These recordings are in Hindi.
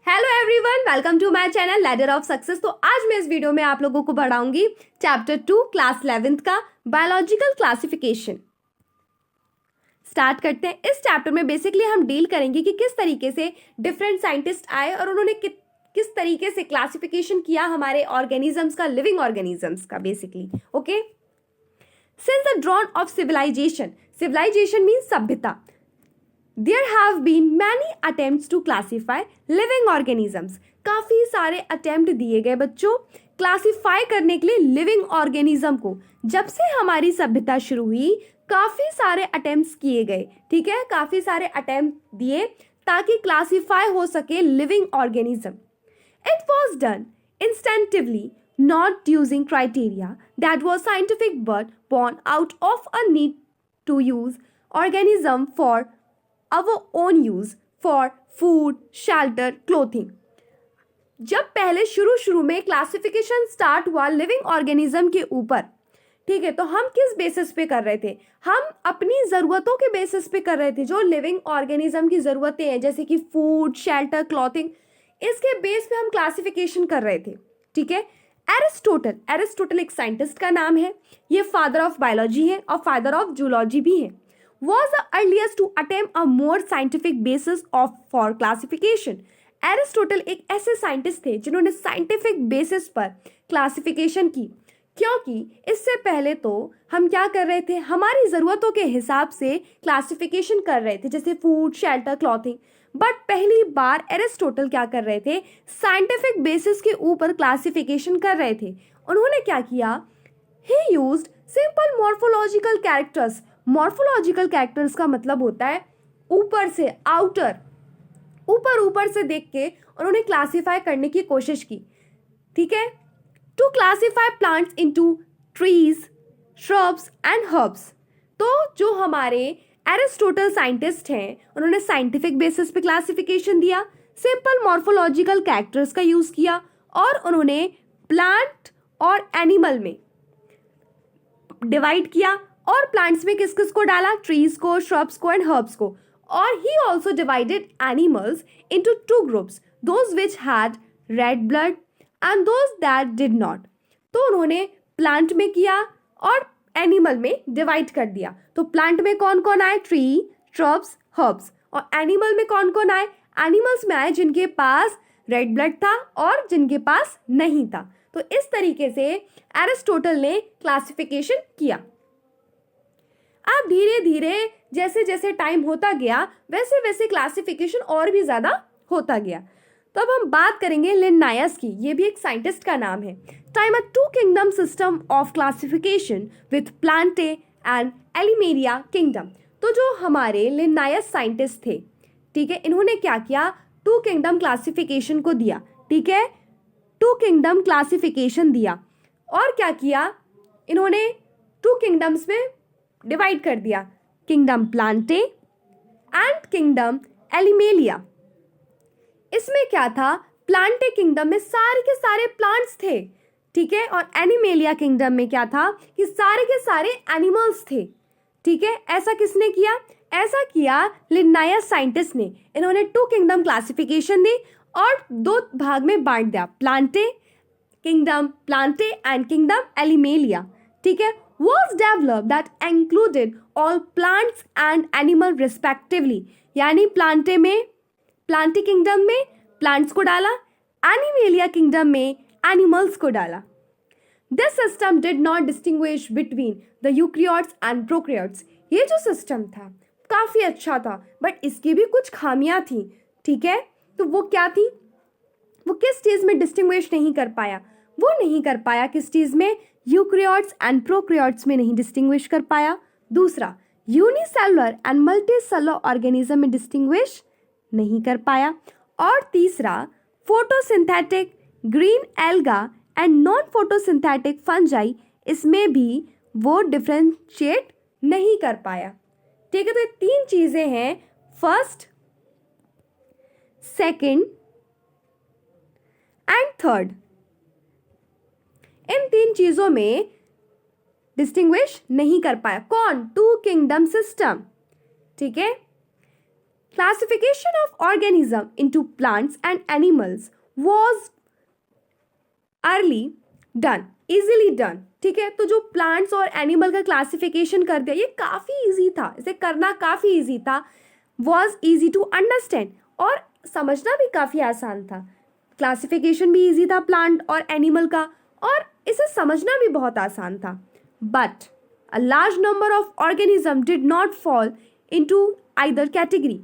Hello everyone, welcome to my channel ladder of success. तो आज मैं इस वीडियो में आप लोगों को पढ़ाऊंगी चैप्टर 2 क्लास 11th का बायोलॉजिकल क्लासिफिकेशन। स्टार्ट करते हैं। इस चैप्टर में बेसिकली हम डील करेंगे कि किस तरीके से डिफरेंट साइंटिस्ट आए और उन्होंने किस तरीके से क्लासिफिकेशन किया हमारे ऑर्गेनिजम्स का, लिविंग ऑर्गेनिजम्स का basically. Okay, since the dawn of civilisation means सभ्यता, there have been many attempts to classify living organisms। काफ़ी सारे अटेम्प्ट दिए गए बच्चों क्लासीफाई करने के लिए लिविंग ऑर्गेनिज्म को। जब से हमारी सभ्यता शुरू हुई काफ़ी सारे अटेम्प्ट्स किए गए, ठीक है, काफ़ी सारे अटेम्प्ट दिए ताकि क्लासीफाई हो सके living organism. It was done instinctively, not using criteria that was scientific but born out of a need to use organism for our own use for food, shelter, clothing। जब पहले शुरू में क्लासिफिकेशन स्टार्ट हुआ लिविंग ऑर्गेनिज्म के ऊपर, ठीक है, तो हम किस बेसिस पे कर रहे थे? हम अपनी ज़रूरतों के बेसिस पे कर रहे थे। जो लिविंग ऑर्गेनिज्म की ज़रूरतें हैं जैसे कि फूड, शेल्टर, क्लॉथिंग, इसके बेस पे हम क्लासिफिकेशन कर रहे थे, ठीक है। एरिस्टोटल एक साइंटिस्ट का नाम है, ये फादर ऑफ बायोलॉजी है और फादर ऑफ जूलॉजी भी है। Was the earliest to attempt a more scientific basis for classification। Aristotle एक ऐसे साइंटिस्ट थे जिन्होंने साइंटिफिक बेसिस पर क्लासिफिकेशन की, क्योंकि इससे पहले तो हम क्या कर रहे थे, हमारी ज़रूरतों के हिसाब से क्लासिफिकेशन कर रहे थे जैसे फूड, शेल्टर, क्लॉथिंग। बट पहली बार एरिस्टोटल क्या कर रहे थे, साइंटिफिक बेसिस के ऊपर क्लासिफिकेशन कर रहे थे। उन्होंने क्या किया, ही used simple morphological characters. Morphological characters का मतलब होता है ऊपर से, आउटर, ऊपर से देख के उन्होंने क्लासीफाई करने की कोशिश की, ठीक है। To classify plants into trees, shrubs and herbs. तो जो हमारे एरिस्टोटल साइंटिस्ट हैं उन्होंने साइंटिफिक बेसिस पे क्लासिफिकेशन दिया, सिंपल मॉर्फोलॉजिकल कैरेक्टर्स का यूज किया और उन्होंने प्लांट और एनिमल में डिवाइड किया। और प्लांट्स में किस किस को डाला, ट्रीज को, श्रब्स को एंड हर्ब्स को। और he also divided animals into two groups, those which had read blood and those that did not. तो उन्होंने प्लांट में किया और एनिमल में डिवाइड कर दिया। तो प्लांट में कौन कौन आए, ट्री, श्रब्स, हर्ब्स। और एनिमल में कौन कौन आए, एनिमल्स में आए जिनके पास रेड ब्लड था और जिनके पास नहीं था। तो इस तरीके से एरिस्टोटल ने क्लासिफिकेशन किया। अब धीरे धीरे जैसे जैसे टाइम होता गया वैसे वैसे क्लासिफिकेशन और भी ज़्यादा होता गया। तो अब हम बात करेंगे लिन्नायस की, ये भी एक साइंटिस्ट का नाम है। Time a two kingdom system of classification with Plantae and Animalia kingdom. तो जो हमारे लिन्नायस साइंटिस्ट थे, ठीक है, इन्होंने क्या किया, टू किंगडम क्लासिफिकेशन को दिया, ठीक है, टू किंगडम क्लासिफिकेशन दिया। और क्या किया, इन्होंने टू किंगडम्स में डिवाइड कर दिया, किंगडम प्लांटे एंड किंगडम एलिमेलिया। इसमें क्या था, प्लांटे किंगडम में सारे के सारे प्लांट्स थे, ठीक है, और एनिमेलिया किंगडम में क्या था कि सारे के सारे एनिमल्स थे, ठीक है। ऐसा किसने किया, ऐसा किया लिन्नायस साइंटिस्ट ने। इन्होंने टू किंगडम क्लासिफिकेशन दी और दो भाग में बांट दिया, किंगडम प्लांटे एंड किंगडम एलिमेलिया, ठीक है। Was developed that included all plants and animal respectively। यानी प्लांटे किंगडम में प्लांट्स को डाला, एनिमेलिया किंगडम में एनिमल्स को डाला। This system did not distinguish between the eukaryotes and prokaryotes। ये जो सिस्टम था काफ़ी अच्छा था, बट इसकी भी कुछ खामियां थी, ठीक है। तो वो क्या थी, वो किस चीज़ में डिस्टिंग्विश नहीं कर पाया, वो नहीं कर पाया किस चीज़ में, यूकैरियोट्स एंड प्रोकैरियोट्स में नहीं डिस्टिंग्विश कर पाया। दूसरा, यूनिसेलुलर एंड मल्टीसेलुलर ऑर्गेनिज्म में डिस्टिंग्विश नहीं कर पाया। और तीसरा, photosynthetic, green alga and non photosynthetic fungi, इसमें भी वो डिफ्रेंशिएट नहीं कर पाया, ठीक है। तो ये तीन चीज़ें हैं, फर्स्ट, सेकंड एंड थर्ड। इन तीन चीजों में डिस्टिंग्विश नहीं कर पाया कौन, टू किंगडम सिस्टम, ठीक है। Classification of organism into plants and animals was early done, easily done. ठीक है, तो जो प्लांट्स और एनिमल का क्लासिफिकेशन कर दिया ये काफ़ी इजी था, इसे करना काफ़ी इजी था. वॉज ईजी टू अंडरस्टैंड, और समझना भी काफ़ी आसान था. क्लासिफिकेशन भी इजी था प्लांट और एनिमल का, और इसे समझना भी बहुत आसान था. But a large number of organism did not fall into either category.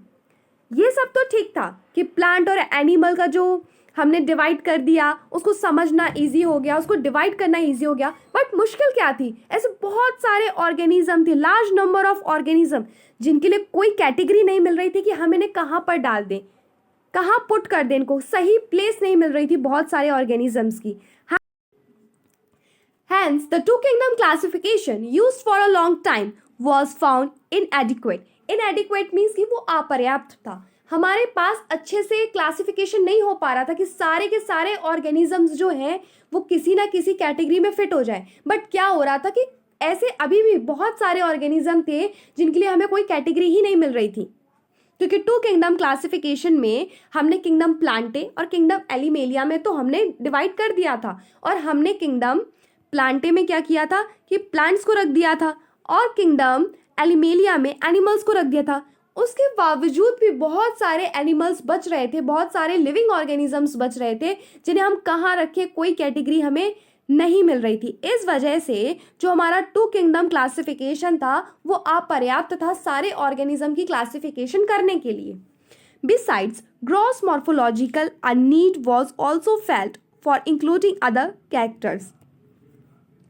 ये सब तो ठीक था कि प्लांट और एनिमल का जो हमने डिवाइड कर दिया उसको समझना इजी हो गया, उसको डिवाइड करना इजी हो गया. बट मुश्किल क्या थी, ऐसे बहुत सारे ऑर्गेनिज्म थे, लार्ज नंबर ऑफ ऑर्गेनिज्म, जिनके लिए कोई कैटेगरी नहीं मिल रही थी कि हम इन्हें कहाँ पर डाल दें, कहाँ पुट कर दें, इनको सही प्लेस नहीं मिल रही थी बहुत सारे ऑर्गेनिजम्स की. Hence, the two kingdom classification used for a long time was found inadequate. Inadequate means कि वो अपर्याप्त था. हमारे पास अच्छे से क्लासिफिकेशन नहीं हो पा रहा था कि सारे के सारे ऑर्गेनिजम्स जो हैं वो किसी ना किसी कैटेगरी में फिट हो जाए. बट क्या हो रहा था कि ऐसे अभी भी बहुत सारे ऑर्गेनिज्म थे जिनके लिए हमें कोई कैटेगरी ही नहीं मिल रही थी, क्योंकि टू किंगडम क्लासिफिकेशन में हमने किंगडम प्लांटे और किंगडम एलिमेलिया में तो हमने डिवाइड कर दिया था. और हमने किंगडम प्लांटे में क्या किया था कि प्लांट्स को रख दिया था, और किंगडम एलिमेलिया में एनिमल्स को रख दिया था. उसके बावजूद भी बहुत सारे एनिमल्स बच रहे थे, बहुत सारे लिविंग ऑर्गेनिजम्स बच रहे थे जिन्हें हम कहाँ रखें, कोई कैटेगरी हमें नहीं मिल रही थी. इस वजह से जो हमारा टू किंगडम क्लासिफिकेशन था वो अपर्याप्त था सारे ऑर्गेनिज्म की क्लासिफिकेशन करने के लिए. Besides gross morphological a need was also felt for including other characters.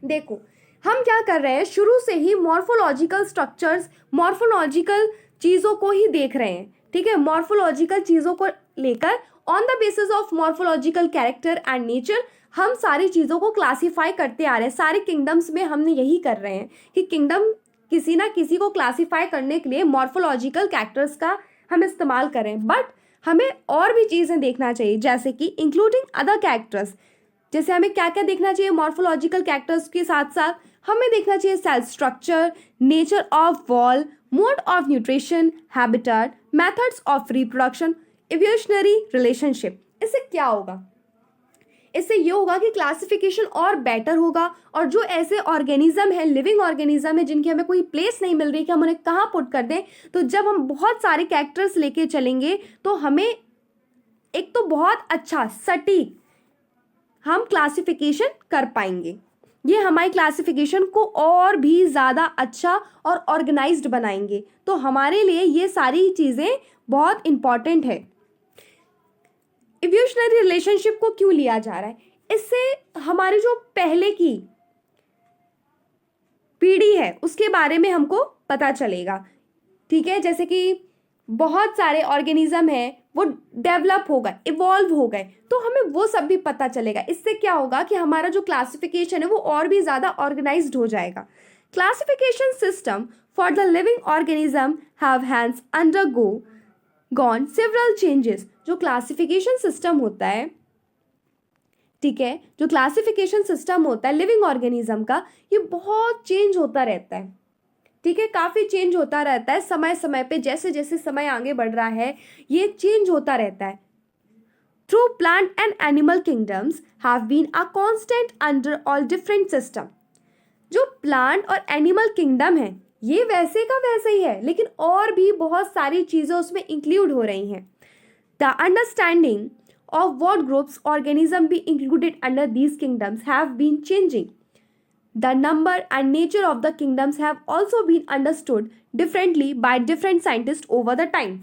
देखो हम क्या कर रहे हैं, शुरू से ही मॉर्फोलॉजिकल स्ट्रक्चर्स, मॉर्फोलॉजिकल चीज़ों को ही देख रहे हैं. ठीक है, मॉर्फोलॉजिकल चीज़ों को लेकर on the basis of morphological character and nature हम सारी चीज़ों को क्लासीफाई करते आ रहे हैं. सारे किंगडम्स में हमने यही कर रहे हैं कि किंगडम किसी ना किसी को क्लासीफाई करने के लिए मॉर्फोलॉजिकल कैरेक्टर्स का हम इस्तेमाल करें. बट हमें और भी चीज़ें देखना चाहिए, जैसे कि इंक्लूडिंग अदर कैरेक्टर्स. जैसे हमें क्या क्या देखना चाहिए मॉर्फोलॉजिकल कैरेक्टर्स के साथ साथ हमें देखना चाहिए cell structure, nature of wall, mode of nutrition, habitat, methods of reproduction, evolutionary relationship. इससे क्या होगा, इससे ये होगा कि क्लासिफिकेशन और बेटर होगा, और जो ऐसे ऑर्गेनिज्म है, लिविंग ऑर्गेनिज्म है जिनकी हमें कोई प्लेस नहीं मिल रही कि हम उन्हें कहाँ पुट कर दें, तो जब हम बहुत सारे कैरेक्टर्स लेके चलेंगे तो हमें एक तो बहुत अच्छा सटीक हम क्लासिफिकेशन कर पाएंगे. ये हमारी क्लासिफिकेशन को और भी ज़्यादा अच्छा और ऑर्गेनाइज्ड बनाएंगे. तो हमारे लिए ये सारी चीज़ें बहुत इम्पॉर्टेंट है. इवोल्यूशनरी रिलेशनशिप को क्यों लिया जा रहा है, इससे हमारे जो पहले की पीढ़ी है उसके बारे में हमको पता चलेगा. ठीक है, जैसे कि बहुत सारे ऑर्गेनिज्म हैं वो डेवलप हो गए, इवॉल्व हो गए, तो हमें वो सब भी पता चलेगा. इससे क्या होगा कि हमारा जो क्लासिफिकेशन है वो और भी ज़्यादा ऑर्गेनाइज्ड हो जाएगा. Classification system for the living organism have hence undergo gone several changes. जो क्लासिफिकेशन सिस्टम होता है, ठीक है, जो क्लासिफिकेशन सिस्टम होता है लिविंग ऑर्गेनिज्म का, ये बहुत चेंज होता रहता है. ठीक है, काफ़ी चेंज होता रहता है समय समय पे, जैसे जैसे समय आगे बढ़ रहा है ये चेंज होता रहता है. Through plant and animal kingdoms have been a constant under all different system. जो प्लांट और एनिमल किंगडम है ये वैसे का वैसे ही है, लेकिन और भी बहुत सारी चीज़ें उसमें इंक्लूड हो रही हैं. The understanding of what groups organism be included under these kingdoms have been changing. The number and nature of the kingdoms have also been understood differently by different scientists over the time.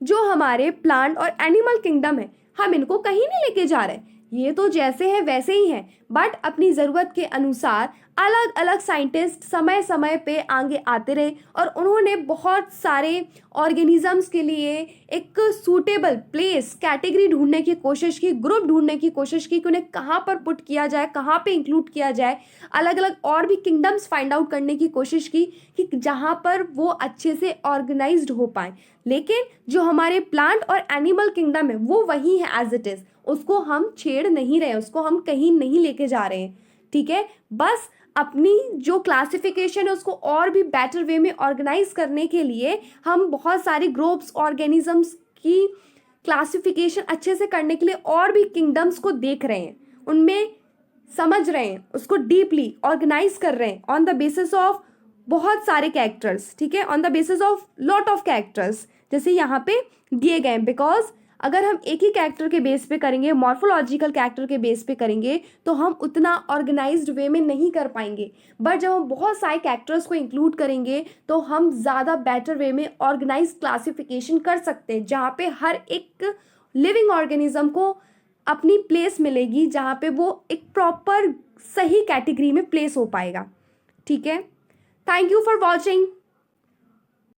जो हमारे प्लांट और एनिमल किंगडम है हम इनको कहीं नहीं लेके जा रहे, ये तो जैसे है वैसे ही हैं, बट अपनी ज़रूरत के अनुसार अलग अलग साइंटिस्ट समय समय पे आगे आते रहे और उन्होंने बहुत सारे ऑर्गेनिजम्स के लिए एक सूटेबल प्लेस कैटेगरी ढूंढने की कोशिश की, ग्रुप ढूंढने की कोशिश की कि उन्हें कहाँ पर पुट किया जाए, कहाँ पे इंक्लूड किया जाए, अलग अलग और भी किंगडम्स फाइंड आउट करने की कोशिश की कि जहाँ पर वो अच्छे से ऑर्गेनाइज्ड हो पाए. लेकिन जो हमारे प्लांट और एनिमल किंगडम है वो वही है एज इट इज़, उसको हम छेड़ नहीं रहे, उसको हम कहीं नहीं लेके जा रहे हैं. ठीक है, बस अपनी जो क्लासिफिकेशन है उसको और भी बेटर वे में ऑर्गेनाइज करने के लिए हम बहुत सारे ग्रुप्स ऑर्गेनिजम्स की क्लासिफिकेशन अच्छे से करने के लिए और भी किंगडम्स को देख रहे हैं, उनमें समझ रहे हैं, उसको डीपली ऑर्गेनाइज कर रहे हैं ऑन द बेसिस ऑफ बहुत सारे कैरेक्टर्स, ठीक है, on the basis of lot of characters जैसे यहाँ पे दिए गए हैं। बिकॉज अगर हम एक ही कैरेक्टर के बेस पे करेंगे, मॉर्फोलॉजिकल कैरेक्टर के बेस पे करेंगे, तो हम उतना ऑर्गेनाइज्ड वे में नहीं कर पाएंगे। बट जब हम बहुत सारे कैरेक्टर्स को इंक्लूड करेंगे तो हम ज़्यादा बेटर वे में ऑर्गेनाइज क्लासिफिकेशन कर सकते हैं, जहाँ पे हर एक लिविंग ऑर्गेनिज्म को अपनी प्लेस मिलेगी, जहाँ पे वो एक प्रॉपर सही कैटेगरी में प्लेस हो पाएगा। ठीक है, थैंक यू फॉर वॉचिंग।